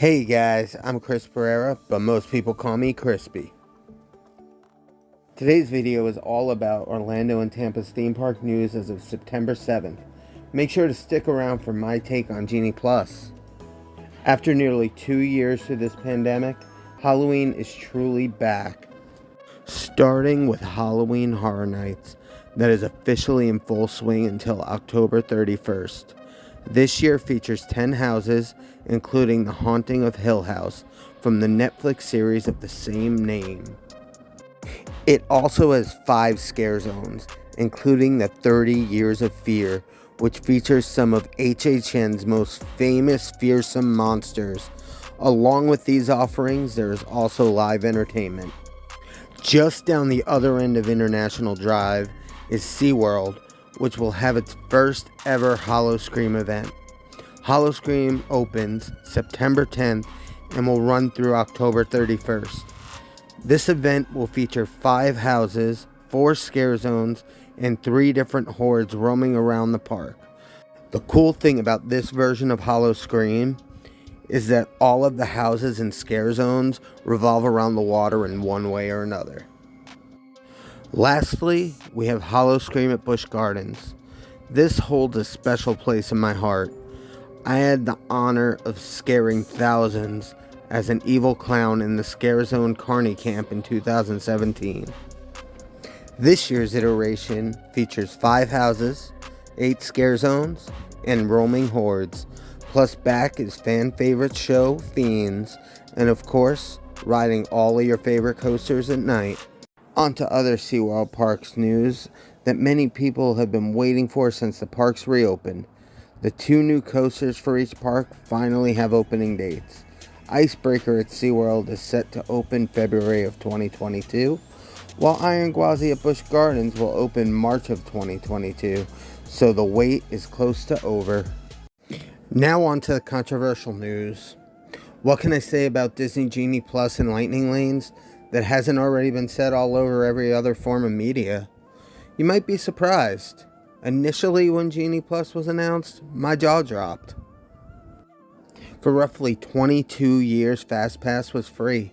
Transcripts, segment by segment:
Hey guys, I'm Chris Pereira, but most people call me Crispy. Today's video is all about Orlando and Tampa's theme park news as of September 7th. Make sure to stick around for my take on Genie Plus. After nearly 2 years through this pandemic, Halloween is truly back. Starting with Halloween Horror Nights, that is officially in full swing until October 31st. This year features 10 houses, including The Haunting of Hill House from the Netflix series of the same name. It also has 5 scare zones, including the 30 Years of Fear, which features some of HHN's most famous fearsome monsters. Along with these offerings, there is also live entertainment. Just down the other end of International Drive is SeaWorld, which will have its first ever Hollowscream event. Hollowscream opens September 10th and will run through October 31st. This event will feature 5 houses, 4 scare zones, and 3 different hordes roaming around the park. The cool thing about this version of Hollowscream is that all of the houses and scare zones revolve around the water in one way or another. Lastly, we have Hollowscream at Busch Gardens. This holds a special place in my heart. I had the honor of scaring thousands as an evil clown in the Scare Zone Carney Camp in 2017. This year's iteration features 5 houses, 8 scare zones, and roaming hordes. Plus back is fan favorite show, Fiends, and of course, riding all of your favorite coasters at night. On to other SeaWorld Parks news that many people have been waiting for since the parks reopened. The 2 new coasters for each park finally have opening dates. Icebreaker at SeaWorld is set to open February of 2022, while Iron Gwazi at Busch Gardens will open March of 2022, so the wait is close to over. Now on to the controversial news. What can I say about Disney Genie Plus and Lightning Lanes that hasn't already been said all over every other form of media? You might be surprised. Initially, when Genie Plus was announced, my jaw dropped. For roughly 22 years, FastPass was free.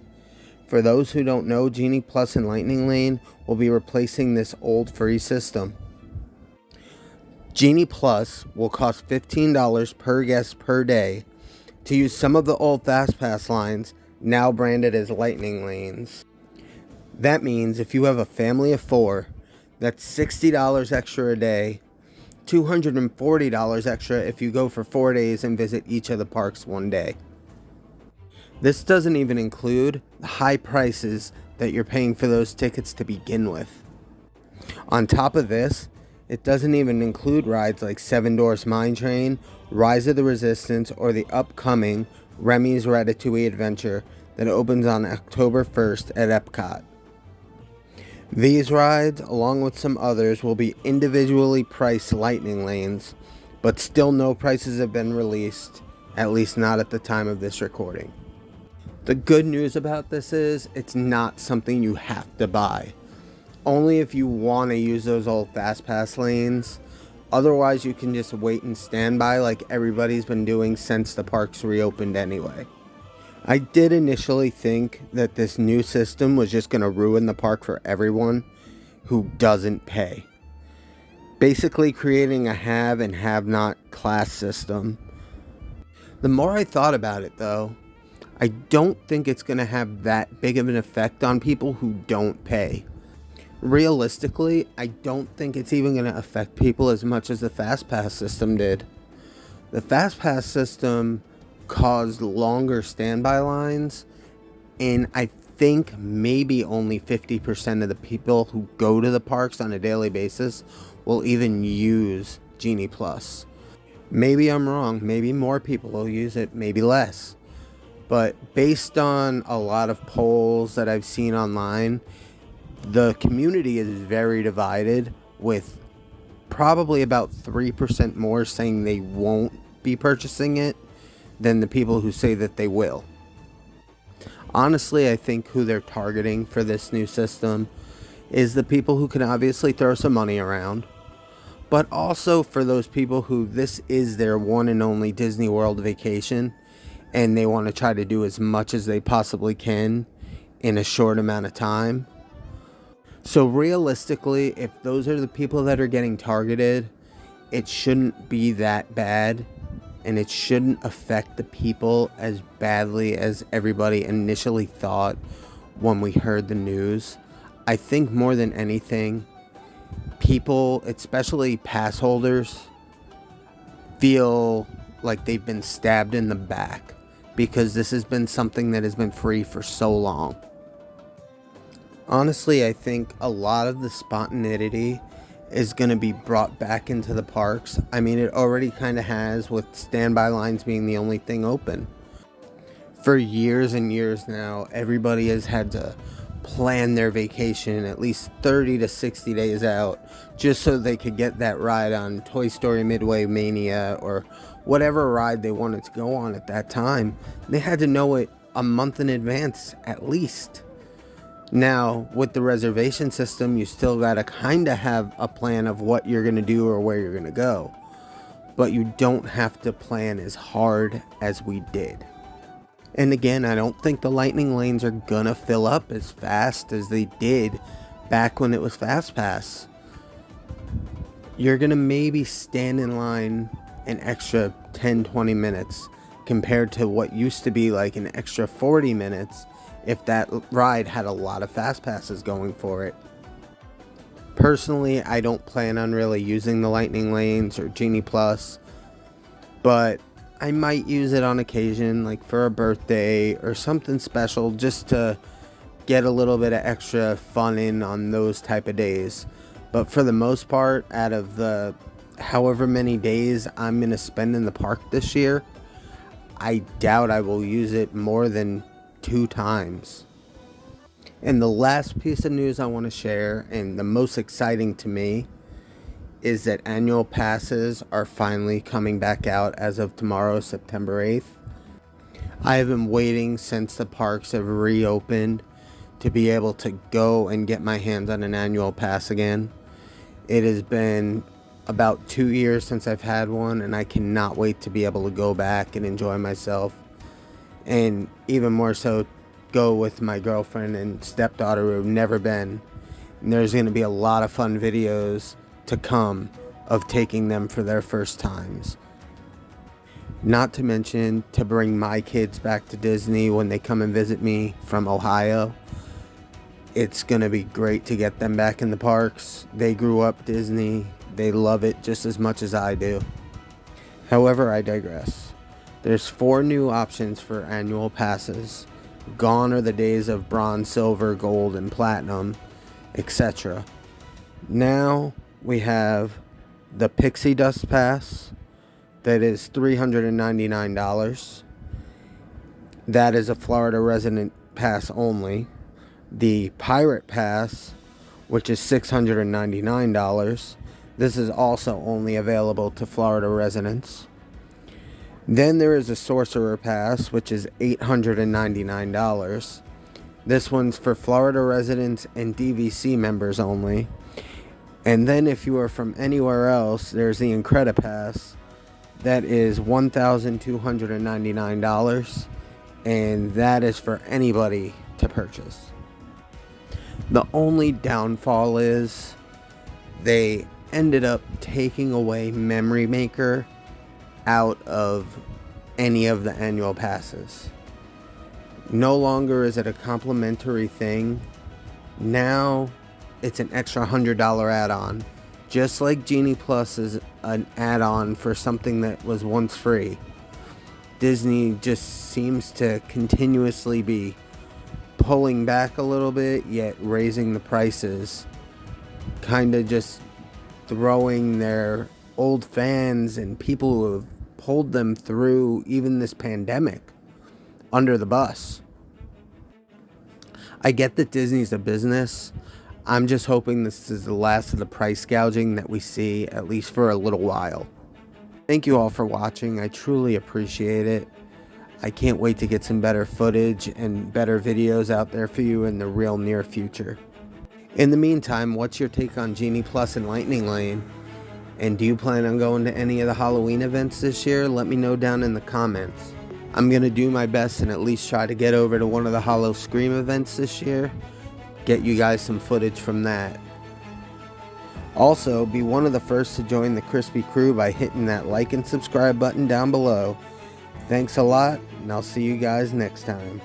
For those who don't know, Genie Plus and Lightning Lane will be replacing this old free system. Genie Plus will cost $15 per guest per day to use some of the old FastPass lines, now branded as Lightning Lanes. That means if you have a family of 4, that's $60 extra a day, $240 extra if you go for 4 days and visit each of the parks one day. This doesn't even include the high prices that you're paying for those tickets to begin with. On top of this, it doesn't even include rides like Seven Dwarfs Mine Train, Rise of the Resistance, or the upcoming Remy's Ratatouille Adventure that opens on October 1st at Epcot. These rides, along with some others, will be individually priced Lightning Lanes, but still no prices have been released, at least not at the time of this recording. The good news about this is it's not something you have to buy. Only if you want to use those old FastPass lanes. Otherwise, you can just wait and stand by like everybody's been doing since the parks reopened anyway. I did initially think that this new system was just going to ruin the park for everyone who doesn't pay. Basically creating a have and have not class system. The more I thought about it though, I don't think it's going to have that big of an effect on people who don't pay. Realistically, I don't think it's even going to affect people as much as the FastPass system did. The FastPass system caused longer standby lines, and I think maybe only 50% of the people who go to the parks on a daily basis will even use Genie Plus. Maybe I'm wrong, maybe more people will use it, maybe less. But based on a lot of polls that I've seen online, the community is very divided, with probably about 3% more saying they won't be purchasing it than the people who say that they will. Honestly, I think who they're targeting for this new system is the people who can obviously throw some money around, but also for those people who this is their one and only Disney World vacation and they want to try to do as much as they possibly can in a short amount of time. So realistically, if those are the people that are getting targeted, it shouldn't be that bad, and it shouldn't affect the people as badly as everybody initially thought when we heard the news. I think more than anything, people, especially pass holders, feel like they've been stabbed in the back because this has been something that has been free for so long. Honestly, I think a lot of the spontaneity is going to be brought back into the parks. I mean, it already kind of has, with standby lines being the only thing open. For years and years now, everybody has had to plan their vacation at least 30 to 60 days out just so they could get that ride on Toy Story Midway Mania or whatever ride they wanted to go on at that time. They had to know it a month in advance at least. Now, with the reservation system, you still gotta kind of have a plan of what you're gonna do or where you're gonna go. But you don't have to plan as hard as we did. And again, I don't think the lightning lanes are gonna fill up as fast as they did back when it was FastPass. You're gonna maybe stand in line an extra 10-20 minutes compared to what used to be like an extra 40 minutes if that ride had a lot of fast passes going for it. Personally, I don't plan on really using the lightning lanes or Genie Plus, but I might use it on occasion, like for a birthday or something special, just to get a little bit of extra fun in on those type of days. But for the most part, out of the however many days I'm going to spend in the park this year, I doubt I will use it more than 2 times. And the last piece of news I want to share, and the most exciting to me, is that annual passes are finally coming back out as of tomorrow, September 8th. I have been waiting since the parks have reopened to be able to go and get my hands on an annual pass again. It has been about 2 years since I've had one, and I cannot wait to be able to go back and enjoy myself. And even more so, go with my girlfriend and stepdaughter who have never been. And there's going to be a lot of fun videos to come of taking them for their first times. Not to mention to bring my kids back to Disney when they come and visit me from Ohio. It's going to be great to get them back in the parks. They grew up Disney. They love it just as much as I do. However, I digress. There's 4 new options for annual passes. Gone are the days of bronze, silver, gold, and platinum, etc. Now we have the Pixie Dust Pass that is $399. That is a Florida resident pass only. The Pirate Pass, which is $699. This is also only available to Florida residents. Then there is a Sorcerer Pass, which is $899. This one's for Florida residents and DVC members only. And then if you are from anywhere else, there's the Incredipass. That is $1,299. And that is for anybody to purchase. The only downfall is they ended up taking away Memory Maker out of any of the annual passes. No longer is it a complimentary thing. Now it's an extra $100 add-on. Just like Genie Plus is an add-on for something that was once free. Disney just seems to continuously be pulling back a little bit, yet raising the prices. Kind of just throwing their old fans and people who have pulled them through even this pandemic under the bus. I get that Disney's a business. I'm just hoping this is the last of the price gouging that we see, at least for a little while. Thank you all for watching. I truly appreciate it. I can't wait to get some better footage and better videos out there for you in the real near future. In the meantime, what's your take on Genie Plus and Lightning Lane? And do you plan on going to any of the Halloween events this year? Let me know down in the comments. I'm going to do my best and at least try to get over to one of the Hollow Scream events this year. Get you guys some footage from that. Also, be one of the first to join the Crispy crew by hitting that like and subscribe button down below. Thanks a lot, and I'll see you guys next time.